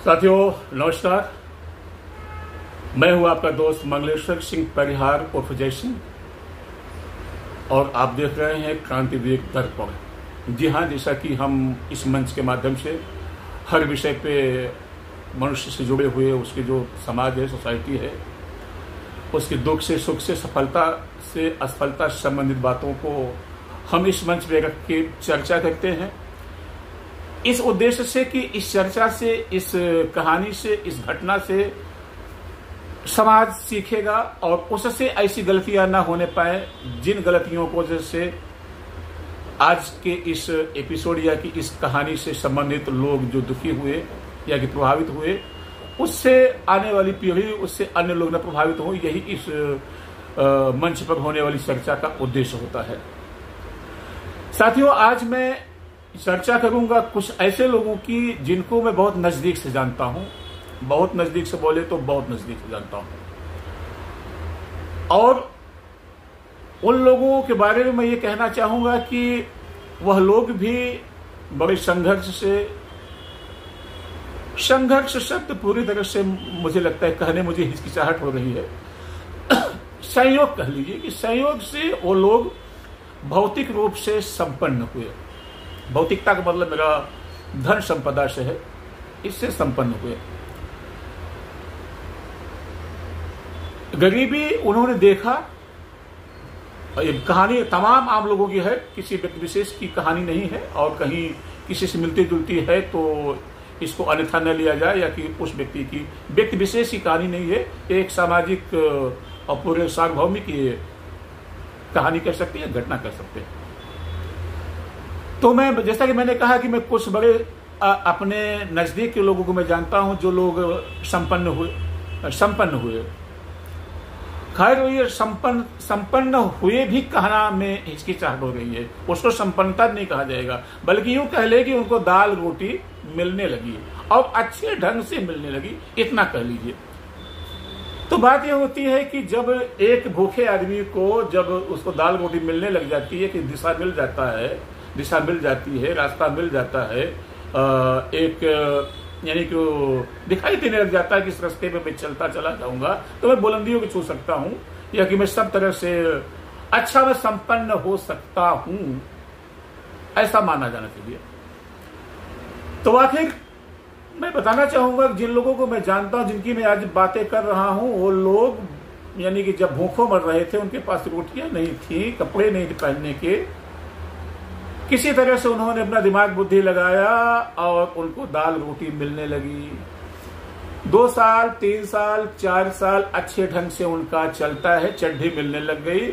साथियों नमस्कार। मैं हूं आपका दोस्त मंगलेश्वर सिंह परिहार उर्फ जय सिंह और आप देख रहे हैं क्रांतिवीर दर्पण। जी हाँ, जैसा कि हम इस मंच के माध्यम से हर विषय पे मनुष्य से जुड़े हुए उसके जो समाज है, सोसाइटी है, उसके दुख से, सुख से, सफलता से, असफलता से संबंधित बातों को हम इस मंच पे रख के चर्चा करते हैं, इस उद्देश्य से कि इस चर्चा से, इस कहानी से, इस घटना से समाज सीखेगा और उससे ऐसी गलतियां ना होने पाए जिन गलतियों को जैसे आज के इस एपिसोड या कि इस कहानी से संबंधित लोग जो दुखी हुए या कि प्रभावित हुए, उससे आने वाली पीढ़ी, उससे अन्य लोग न प्रभावित हो। यही इस मंच पर होने वाली चर्चा का उद्देश्य होता है। साथियों, आज मैं चर्चा करूंगा कुछ ऐसे लोगों की जिनको मैं बहुत नजदीक से जानता हूं, बहुत नजदीक से बोले तो बहुत नजदीक से जानता हूं, और उन लोगों के बारे में मैं ये कहना चाहूंगा कि वह लोग भी बड़े संघर्ष शब्द पूरी तरह से मुझे लगता है कहने मुझे हिचकिचाहट हो रही है। संयोग कह लीजिए कि संयोग से वो लोग भौतिक रूप से संपन्न हुए। भौतिकता का मतलब मेरा धन संपदा से है, इससे संपन्न हुए। गरीबी उन्होंने देखा। ये कहानी तमाम आम लोगों की है, किसी व्यक्ति विशेष की कहानी नहीं है, और कहीं किसी से मिलती जुलती है तो इसको अन्यथा न लिया जाए, या कि उस व्यक्ति विशेष की कहानी नहीं है। एक सामाजिक और पूरे सार्वभौमिक कहानी कर सकते हैं, घटना कर सकते हैं। तो मैं, जैसा कि मैंने कहा कि मैं कुछ बड़े अपने नजदीक के लोगों को मैं जानता हूं जो लोग संपन्न हुए। खैर, ये संपन्न हुए भी कहना में हिचकिचाहट हो रही है, उसको संपन्नता नहीं कहा जाएगा, बल्कि यूं कह ले कि उनको दाल रोटी मिलने लगी और अच्छे ढंग से मिलने लगी, इतना कह लीजिए। तो बात यह होती है कि जब एक भूखे आदमी को जब उसको दाल रोटी मिलने लग जाती है, कि दिशा मिल जाती है, रास्ता मिल जाता है, एक यानी कि दिखाई देने लग जाता है कि इस रास्ते पे मैं चलता चला जाऊंगा तो मैं बुलंदियों को छू सकता हूं, या कि मैं सब तरह से अच्छा मैं संपन्न हो सकता हूं, ऐसा माना जाना चाहिए। तो आखिर मैं बताना चाहूंगा जिन लोगों को मैं जानता हूं, जिनकी मैं आज बातें कर रहा हूं, वो लोग यानी कि जब भूखों मर रहे थे, उनके पास रोटियां नहीं थी, कपड़े नहीं थे पहनने के, किसी तरह से उन्होंने अपना दिमाग बुद्धि लगाया और उनको दाल रोटी मिलने लगी। 2 साल, 3 साल, 4 साल अच्छे ढंग से उनका चलता है, चड्ढी मिलने लग गई,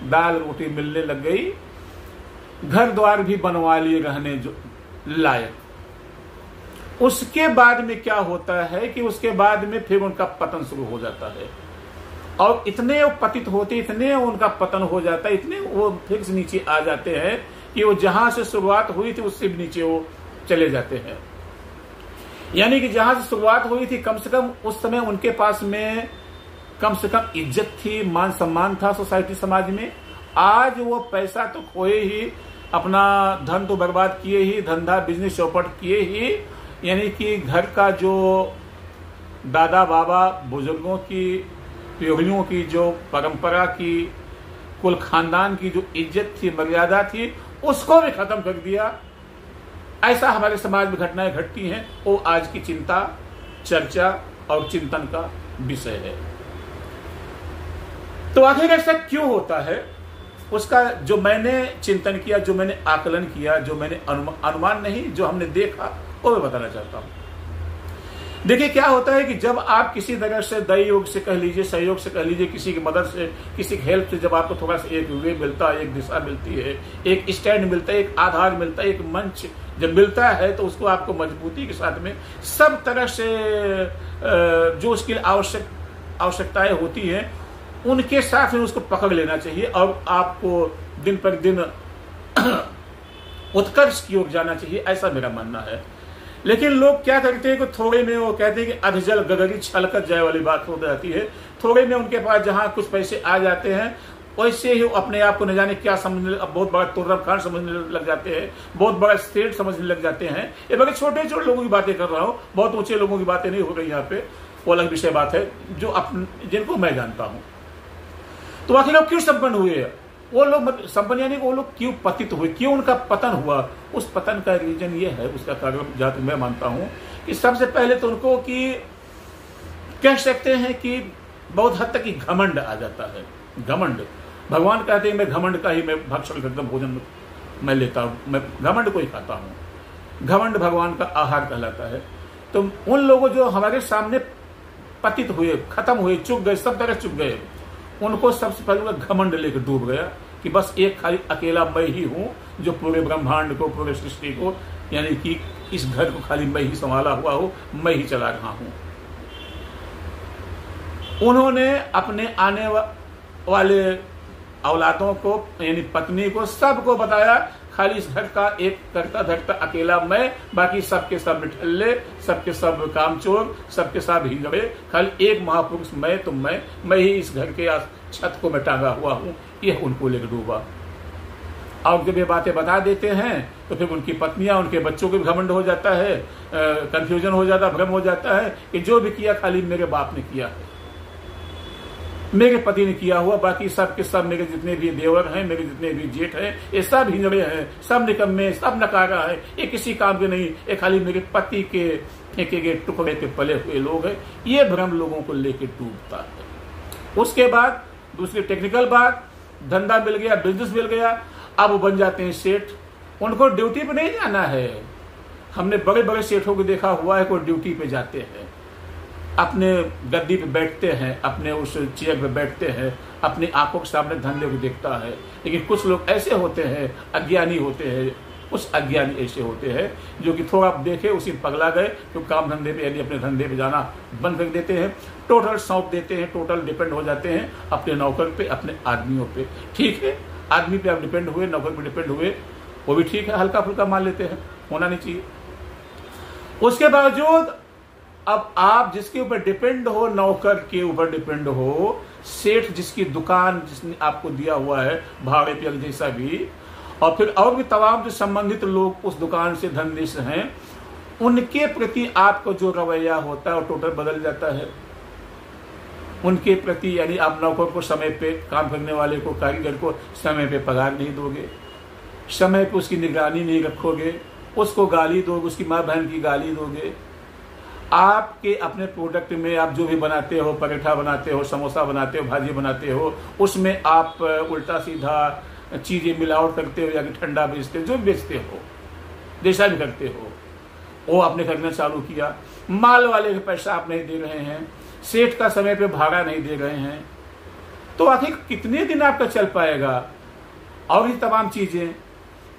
दाल रोटी मिलने लग गई, घर द्वार भी बनवा लिए रहने जो लायक। उसके बाद में क्या होता है कि उसके बाद में फिर उनका पतन शुरू हो जाता है, और इतने वो पतित होते, इतने उनका पतन हो जाता है, इतने वो फिर से नीचे आ जाते हैं कि वो जहां से शुरुआत हुई थी उससे भी नीचे वो चले जाते हैं। यानी कि जहां से शुरुआत हुई थी, कम से कम उस समय उनके पास में कम से कम इज्जत थी, मान सम्मान था सोसाइटी, समाज में। आज वो पैसा तो खोए ही, अपना धन तो बर्बाद किए ही, धंधा बिजनेस चौपट किए ही, यानी कि घर का जो दादा बाबा बुजुर्गों की पीढ़ियों की जो परंपरा की, कुल खानदान की जो इज्जत थी, मर्यादा थी, उसको भी खत्म कर दिया। ऐसा हमारे समाज में घटनाएं घटती हैं, वो आज की चिंता, चर्चा और चिंतन का विषय है। तो आखिर ऐसा क्यों होता है, उसका जो मैंने चिंतन किया, जो मैंने आकलन किया, जो मैंने अनुमान नहीं, जो हमने देखा, वो मैं बताना चाहता हूं। देखिए क्या होता है कि जब आप किसी तरह से दई योग से कह लीजिए, सहयोग से कह लीजिए, किसी की मदद से, किसी की हेल्प से जब आपको थोड़ा सा एक वे मिलता है, एक दिशा मिलती है, एक स्टैंड मिलता है, एक आधार मिलता है, एक मंच जब मिलता है, तो उसको आपको मजबूती के साथ में सब तरह से जो उसकी आवश्यकताएं होती हैं, उनके साथ में उसको पकड़ लेना चाहिए, और आपको दिन पर दिन उत्कर्ष की ओर जाना चाहिए, ऐसा मेरा मानना है। लेकिन लोग क्या करते हैं कि थोड़े में वो कहते हैं कि अधजल गगरी छलकत जाए वाली बात हो जाती है। थोड़े में उनके पास जहां कुछ पैसे आ जाते हैं, वैसे ही अपने आप को न जाने क्या समझने, बहुत बड़ा तुर्रब खान समझने लग जाते हैं, बहुत बड़ा स्टेट समझने लग जाते हैं। ये बड़े छोटे छोटे लोगों की बातें कर रहा हूँ, बहुत ऊंचे लोगों की बातें नहीं हो रही यहाँ पे, वो अलग विषय बात है जो जिनको मैं जानता हूँ। तो आखिर लोग क्यों संपन्न हुए, वो लोग संपन्न यानी वो लोग क्यों पतित हुए, क्यों उनका पतन हुआ? उस पतन का रीजन ये है, उसका कारण जहाँ तक मैं मानता हूँ कि सबसे पहले तो उनको कि कह सकते हैं कि बहुत हद तक ही घमंड आ जाता है। घमंड, भगवान कहते हैं मैं घमंड का ही मैं भक्षण करता, भोजन मैं लेता हूँ, मैं घमंड को ही खाता हूँ। घमंड भगवान का आहार कहलाता है। तो उन लोगों जो हमारे सामने पतित हुए, खत्म हुए, चुक गए, सब तरह चुक गए, उनको सबसे पहले घमंड लेकर डूब गया कि बस एक खाली अकेला मैं ही हूं जो पूरे ब्रह्मांड को, पूरे सृष्टि को, यानी कि इस घर को खाली मैं ही संभाला हुआ हूं, मैं ही चला रहा हूं। उन्होंने अपने आने वाले औलादों को, यानी पत्नी को, सबको बताया खाली इस घर का एक करता धरता अकेला मैं, बाकी सबके सब बिठल्ले, सबके सब कामचोर, सबके सब हिजड़े, खाली एक महापुरुष मैं, तो मैं ही इस घर के छत को मैं टांगा हुआ हूं। यह उनको लेकर डूबा। और जब ये बातें बता देते हैं तो फिर उनकी पत्नियां, उनके बच्चों को भी घमंड हो जाता है, कंफ्यूजन हो जाता, भ्रम हो जाता है कि जो भी किया खाली मेरे बाप ने किया है, मेरे पति ने किया हुआ, बाकी सब के सब मेरे जितने भी देवर हैं, मेरे जितने भी जेठ हैं, ये सब हिजड़े हैं, सब निकम्मे, सब नकारा है, ये किसी काम के नहीं, ये खाली मेरे पति के फेंके गए टुकड़े पे पले हुए लोग हैं। ये भ्रम लोगों को लेकर डूबता है। उसके बाद दूसरी टेक्निकल बात, धंधा मिल गया, बिजनेस मिल गया, अब वो बन जाते हैं सेठ। उनको ड्यूटी पे नहीं जाना है। हमने बड़े बड़े सेठों को देखा हुआ है, कोई ड्यूटी पे जाते हैं, अपने गद्दी पे बैठते हैं, अपने उस चेयर पे बैठते हैं, अपनी आंखों के सामने धंधे को देखता है। लेकिन कुछ लोग ऐसे होते हैं, अज्ञानी होते हैं, कुछ अज्ञानी ऐसे होते हैं जो कि थोड़ा देखे उसी पगला गए, तो काम धंधे पे यानी अपने धंधे पे जाना बंद कर देते हैं, टोटल सौंप देते हैं, टोटल डिपेंड हो जाते हैं अपने नौकर पे, अपने आदमियों पे। ठीक है, आदमी पे आप डिपेंड हुए, नौकर पे डिपेंड हुए, वो भी ठीक है, हल्का फुल्का मान लेते हैं, होना नहीं चाहिए। उसके बावजूद अब आप जिसके ऊपर डिपेंड हो, नौकर के ऊपर डिपेंड हो, सेठ जिसकी दुकान जिसने आपको दिया हुआ है भाड़े पे जैसा भी, और फिर और भी तमाम जो संबंधित लोग उस दुकान से धंधे से हैं, उनके प्रति आपको जो रवैया होता है वो टोटल बदल जाता है। उनके प्रति यानी आप नौकर को समय पे, काम करने वाले को, कारीगर को समय पे पगार नहीं दोगे, समय पे उसकी निगरानी नहीं रखोगे, उसको गाली दोगे, उसकी माँ बहन की गाली दोगे। आपके अपने प्रोडक्ट में आप जो भी बनाते हो, पराठा बनाते हो, समोसा बनाते हो, भाजी बनाते हो, उसमें आप उल्टा सीधा चीजें मिलावट करते हो या कि ठंडा बेचते हो, जो बेचते हो, जैसा भी करते हो, वो आपने करना चालू किया। माल वाले का पैसा आप नहीं दे रहे हैं, सेठ का समय पे भाड़ा नहीं दे रहे हैं, तो आखिर कितने दिन आपका चल पाएगा? और भी तमाम चीजें।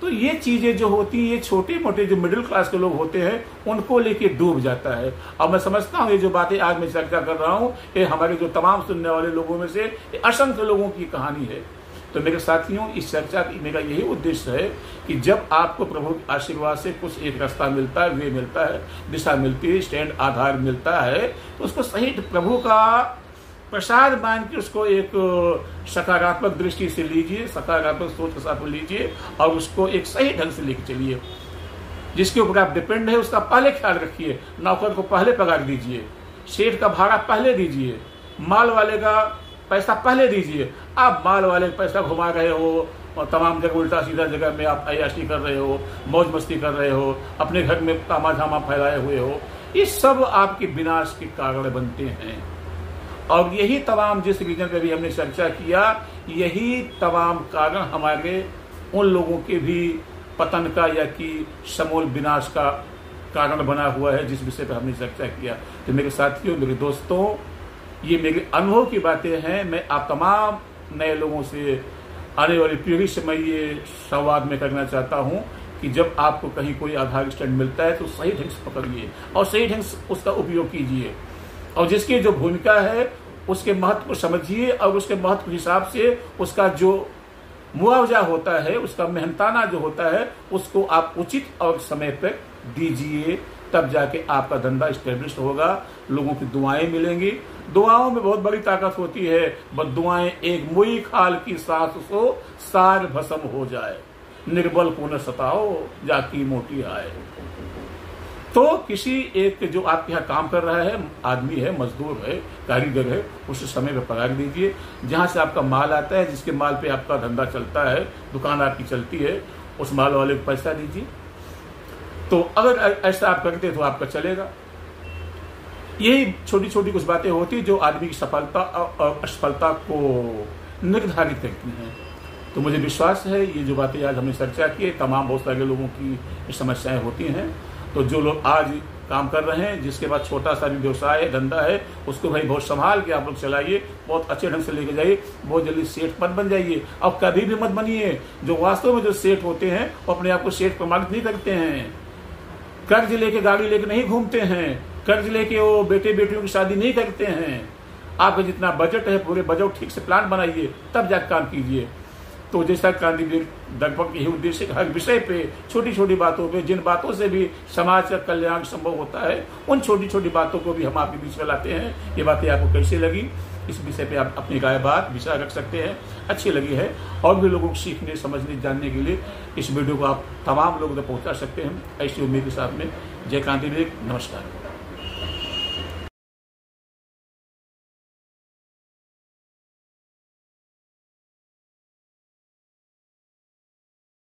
तो ये चीजें जो होती हैं, ये छोटे मोटे जो मिडिल क्लास के लोग होते हैं, उनको लेके डूब जाता है। और मैं समझता हूँ ये जो बातें आज मैं चर्चा कर रहा हूँ, ये हमारे जो तमाम सुनने वाले लोगों में से असंख्य लोगों की कहानी है। तो मेरे साथियों, इस चर्चा की मेरा यही उद्देश्य है कि जब आपको प्रभु के आशीर्वाद से कुछ एक रास्ता मिलता है, वे मिलता है, दिशा मिलती है, स्टैंड आधार मिलता है, तो उसको सही प्रभु का प्रसाद मान के उसको एक सकारात्मक दृष्टि से लीजिए, सकारात्मक सोच के साथ लीजिए और उसको एक सही ढंग से लेकर चलिए। जिसके ऊपर आप डिपेंड है उसका पहले ख्याल रखिए, नौकर को पहले पगार दीजिए, शेठ का भाड़ा पहले दीजिए, माल वाले का पैसा पहले दीजिए। आप माल वाले पैसा घुमा रहे हो और तमाम जगह उल्टा सीधा जगह में आप अय्याशी कर रहे हो, मौज मस्ती कर रहे हो, अपने घर में तामा झामा फैलाए हुए हो, ये सब आपके विनाश के कारण बनते हैं। और यही तमाम जिस रीजन पे भी हमने चर्चा किया, यही तमाम कारण हमारे उन लोगों के भी पतन का या कि समूल विनाश का कारण बना हुआ है जिस विषय पर हमने चर्चा किया। तो मेरे साथियों, मेरे दोस्तों, ये मेरे अनुभव की बातें हैं। मैं आप तमाम नए लोगों से आने वाली पीढ़ी से मैं ये संवाद में करना चाहता हूँ कि जब आपको कहीं कोई आधार स्टैंड मिलता है तो सही ढंग से पकड़िए और सही ढंग से उसका उपयोग कीजिए, और जिसकी जो भूमिका है उसके महत्व को समझिए और उसके महत्व के हिसाब से उसका जो मुआवजा होता है, उसका मेहनताना जो होता है, उसको आप उचित और समय पर दीजिए। तब जाके आपका धंधा स्टेब्लिश होगा, लोगों की दुआएं मिलेंगी। दुआओं में बहुत बड़ी ताकत होती है। बस दुआएं एक मुई खाल की सांस सो सार भस्म हो जाए, निर्बल को न सताओ जाकी मोटी आए। तो किसी एक जो आपके यहाँ काम कर रहा है, आदमी है, मजदूर है, कारीगर है, उसे समय पर पगार दीजिए। जहाँ से आपका माल आता है, जिसके माल पे आपका धंधा चलता है, दुकान आपकी चलती है, उस माल वाले को पैसा दीजिए। तो अगर ऐसा आप करते तो आपका चलेगा। यही छोटी छोटी कुछ बातें होती जो आदमी की सफलता और असफलता को निर्धारित करती हैं। तो मुझे विश्वास है ये जो बातें आज हमने चर्चा की, तमाम बहुत सारे लोगों की समस्याएं होती हैं। तो जो लोग आज काम कर रहे हैं, जिसके पास छोटा सा भी व्यवसाय है, धंधा है, उसको भाई बहुत संभाल के आप लोग चलाइए, बहुत अच्छे ढंग से लेके जाइए। बहुत जल्दी सेठ मत बन जाइए, अब कभी भी मत बनिए। जो वास्तव में जो सेठ होते हैं वो अपने आप को सेठ प्रमाणित नहीं करते हैं। कर्ज लेके गाड़ी लेके नहीं घूमते हैं, कर्ज लेके वो बेटे बेटियों की शादी नहीं करते हैं। आपका जितना बजट है, पूरे बजट ठीक से प्लान बनाइए, तब जाकर काम कीजिए। तो जैसा क्रांतिवीर लगभग यही उद्देश्य, हर विषय पे, छोटी छोटी बातों पे, जिन बातों से भी समाज का कल्याण संभव होता है, उन छोटी छोटी बातों को भी हम आपके बीच में लाते हैं। ये बातें आपको कैसी लगी, इस विषय पे आप अपनी राय बात विचार रख सकते हैं। अच्छी लगी है और भी लोगों को सीखने, समझने, जानने के लिए इस वीडियो को आप तमाम लोगों तक पहुंचा सकते हैं। ऐसी उम्मीद के साथ में जय क्रांतिवीर, नमस्कार।